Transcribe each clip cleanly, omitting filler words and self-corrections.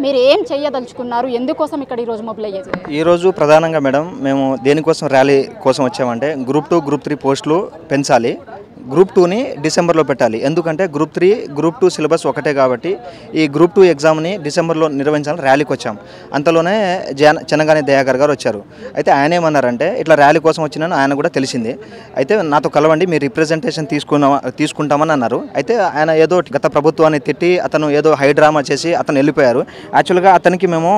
మీరు ఏం చేయదలుచుకున్నారు? ఎందుకోసం ఇక్కడ ఈరోజు మొబైలైజ్ చేశారు? ఈరోజు ప్రధానంగా మేడం మేము దేనికోసం ర్యాలీ కోసం వచ్చామంటే గ్రూప్ 2 గ్రూప్ 3 పోస్టులు పెంచాలి, గ్రూప్ 2ని డిసెంబర్లో పెట్టాలి. ఎందుకంటే గ్రూప్ 3 గ్రూప్ 2 సిలబస్ ఒకటే కాబట్టి ఈ గ్రూప్ 2 ఎగ్జామ్ని డిసెంబర్లో నిర్వహించాలని ర్యాలీకి వచ్చాం. అంతలోనే చెనగాని దయాకర్ గారు వచ్చారు. అయితే ఆయన ఏమన్నారంటే ఇట్లా ర్యాలీ కోసం వచ్చినాను ఆయన కూడా తెలిసింది. అయితే నాతో కలవండి, మీరు రిప్రజెంటేషన్ తీసుకుంటామని అన్నారు. అయితే ఆయన ఏదో గత ప్రభుత్వాన్ని తిట్టి అతను ఏదో హై డ్రామా చేసి అతను వెళ్ళిపోయారు. యాక్చువల్గా అతనికి మేము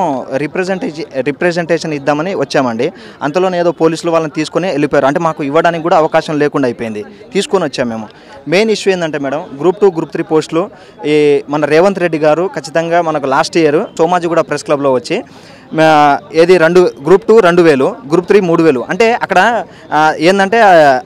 రిప్రజెంటేషన్ ఇద్దామని వచ్చామండి. అంతలోనే ఏదో పోలీసులు వాళ్ళని తీసుకొని వెళ్ళిపోయారు. అంటే మాకు ఇవ్వడానికి కూడా అవకాశం లేకుండా అయిపోయింది. తీసుకొని వచ్చాము మేము. మెయిన్ ఇష్యూ ఏంటంటే మేడం గ్రూప్ 2 గ్రూప్ 3 పోస్టులు ఈ మన రేవంత్ రెడ్డి గారు ఖచ్చితంగా మనకు లాస్ట్ ఇయర్ సోమాజిగూడ ప్రెస్ క్లబ్లో వచ్చి ఏది గ్రూప్ 2 2000 గ్రూప్ 3 3000 అంటే అక్కడ ఏంటంటే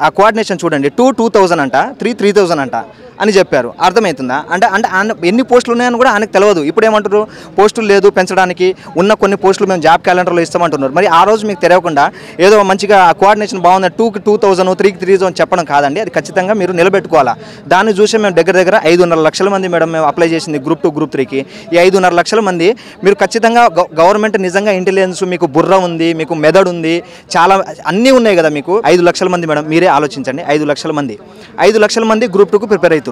ఆ కోఆర్డినేషన్ చూడండి 2000 అంట 3000 అంట అని చెప్పారు. అర్థమవుతుందా? అంటే అంటే ఎన్ని పోస్టులు ఉన్నాయని కూడా ఆయనకు తెలియదు. ఇప్పుడు ఏమంటారు పోస్టులు లేదు పెంచడానికి, ఉన్న కొన్ని పోస్టులు మేము జాబ్ క్యాలెండర్లో ఇస్తామంటున్నారు. మరి ఆ రోజు మీకు తెలియకుండా ఏదో మంచిగా కోఆర్డినేషన్ బాగుంది 2కి 2000 3కి 3000 చెప్పడం కాదండి. అది ఖచ్చితంగా మీరు నిలబెట్టుకోవాలా. దాన్ని చూసి మేము దగ్గర 5.5 లక్షల మంది మేడం మేము అప్లై చేసింది గ్రూప్ 2 గ్రూప్ 3కి. ఈ 5.5 లక్షల మంది మీరు ఖచ్చితంగా గవర్నమెంట్ నిజంగా ఇంటెలిజెన్స్ మీకు బుర్ర ఉంది, మీకు మెదడు ఉంది, చాలా అన్నీ ఉన్నాయి కదా మీకు. 5 లక్షల మంది మేడం మీరే ఆలోచించండి. 5 లక్షల మంది గ్రూప్ 2కు ప్రిపేర్ అవుతారు.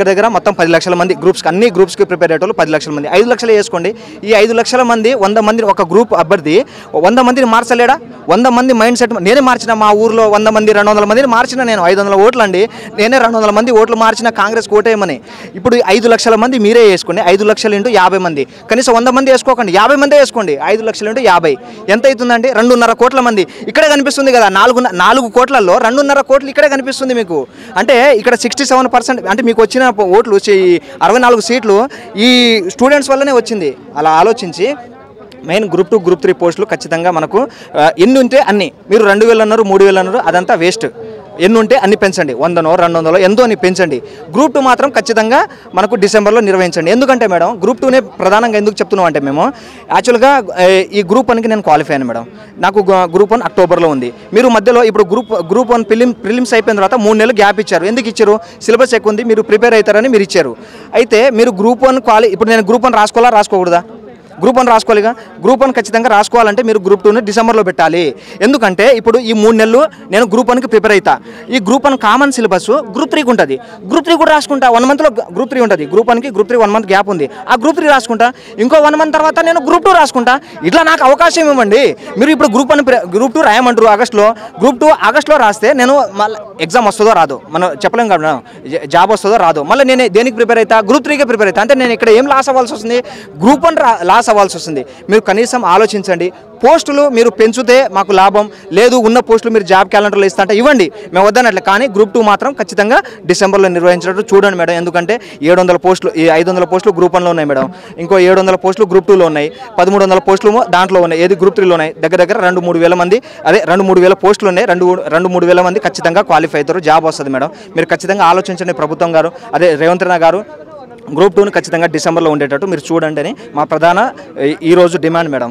దగ్గర మొత్తం 10 లక్షల మంది గ్రూప్స్కి అన్ని గ్రూప్స్కి ప్రిపేర్ అయ్యేటోళ్ళు 10 లక్షల మంది. 5 లక్షలు వేసుకోండి. ఈ 5 లక్షల మంది 100 మంది ఒక గ్రూప్ అభ్యర్థి 100 మందిని మార్చలేడా? 100 మంది మైండ్ సెట్ నేనే మార్చిన. మా ఊర్లో 100 మంది 200 మందిని మార్చిన నేను. 500 ఓట్లు అండి, నేనే 200 మంది ఓట్లు మార్చిన కాంగ్రెస్ ఓటేయమని. ఇప్పుడు 5 లక్షల మంది మీరే వేసుకోండి. 5 లక్షలు ఇంటూ 50 మంది, కనీసం 100 మంది వేసుకోకండి, 50 మందే వేసుకోండి. 5 లక్షలు ఇంటూ 50 ఎంత అవుతుందండి? 2.5 కోట్ల మంది. ఇక్కడే కనిపిస్తుంది కదా 4 కోట్లలో 2.5 కోట్లు ఇక్కడే కనిపిస్తుంది మీకు. అంటే ఇక్కడ 67% అంటే మీకు వచ్చిన ఓట్లు 64 సీట్లు ఈ స్టూడెంట్స్ వల్లనే వచ్చింది. అలా ఆలోచించి మెయిన్ గ్రూప్ 2 గ్రూప్ 3 పోస్టులు ఖచ్చితంగా మనకు ఎన్ని ఉంటే అన్ని. మీరు 2000 అన్నారు 3000 అన్నారు అదంతా వేస్ట్. ఎన్ని ఉంటే అన్ని పెంచండి, 100 200 ఎంతో అని పెంచండి. గ్రూప్ 2 మాత్రం ఖచ్చితంగా మనకు డిసెంబర్లో నిర్వహించండి. ఎందుకంటే మేడం గ్రూప్ 2నే ప్రధానంగా ఎందుకు చెప్తున్నాం అంటే మేము యాక్చువల్గా ఈ గ్రూప్ 1కి నేను క్వాలిఫై అయ్యాను మేడం. నాకు గ్రూప్ 1 అక్టోబర్లో ఉంది. మీరు మధ్యలో ఇప్పుడు గ్రూప్ 1 ప్రిలిమ్స్ అయిపోయిన తర్వాత 3 నెలలు గ్యాప్ ఇచ్చారు. ఎందుకు ఇచ్చారు? సిలబస్ ఎక్కువ ఉంది, మీరు ప్రిపేర్ అవుతారని మీరు ఇచ్చారు. అయితే మీరు గ్రూప్ 1 ఇప్పుడు నేను గ్రూప్ 1 రాసుకోకూడదా? గ్రూప్ 1 రాసుకోవాలిగా. గ్రూప్ 1 ఖచ్చితంగా రాసుకోవాలంటే మీరు గ్రూప్ 2ని డిసెంబర్లో పెట్టాలి. ఎందుకంటే ఇప్పుడు ఈ 3 నెలలు నేను గ్రూప్ 1కి ప్రిపేర్ అవుతా. ఈ గ్రూప్ 1 కామన్ సిలబస్ గ్రూప్ 3కి ఉంటుంది. గ్రూప్ 3 కూడా రాసుకుంటా. 1 మంత్లో గ్రూప్ 3 ఉంటుంది. గ్రూప్ 1కి గ్రూప్ 3 1 మంత్ గ్యాప్ ఉంది. ఆ గ్రూప్ 3 రాసుకుంటా. ఇంకో 1 మంత్ తర్వాత నేను గ్రూప్ 2 రాసుకుంటా. ఇట్లా నాకు అవకాశం ఇవ్వండి. మీరు ఇప్పుడు గ్రూప్ 2 రాయమంటారు ఆగస్టులో. గ్రూప్ 2 ఆగస్టులో రాస్తే నేను మళ్ళీ ఎగ్జామ్ వస్తుందో రాదో మనం చెప్పలేం కదా, జాబ్ వస్తుందో రాదో. మళ్ళీ నేను దేనికి ప్రిపేర్ అవుతా? గ్రూప్ 3కే ప్రిపేర్ అవుతా. అంటే నేను ఇక్కడ ఏం లాస్ అవ్వాల్సి వస్తుంది? గ్రూప్ 1 లాస్ అవ్వాల్సి వస్తుంది. మీరు కనీసం ఆలోచించండి. పోస్టులు మీరు పెంచుతే మాకు లాభం లేదు, ఉన్న పోస్టులు మీరు జాబ్ క్యాలెండర్లో ఇస్తా అంటే ఇవ్వండి, మేము వద్దనట్లే. కానీ గ్రూప్ 2 మాత్రం ఖచ్చితంగా డిసెంబర్లో నిర్వహించినట్టు చూడండి మేడం. ఎందుకంటే 700 పోస్టులు 500 పోస్టులు గ్రూప్ 1లో ఉన్నాయి మేడం. ఇంకో 700 పోస్టులు గ్రూప్ 2లో ఉన్నాయి. 1300 పోస్టులు దాంట్లో ఉన్నాయి. ఏది గ్రూప్ 3లో ఉన్నాయి. దగ్గర 2-3 వేల మంది, అదే 2-3 వేల పోస్టులు ఉన్నాయి. 2-3 వేల మంది ఖచ్చితంగా క్వాలిఫై అవుతారు, జాబ్ వస్తుంది మేడం. మీరు ఖచ్చితంగా ఆలోచించండి ప్రభుత్వం గారు, అదే రేవంత్ రెడ్డి గారు. గ్రూప్ 2ని ఖచ్చితంగా డిసెంబర్లో ఉండేటట్టు మీరు చూడండి అని మా ప్రధాన ఈరోజు డిమాండ్ మేడం.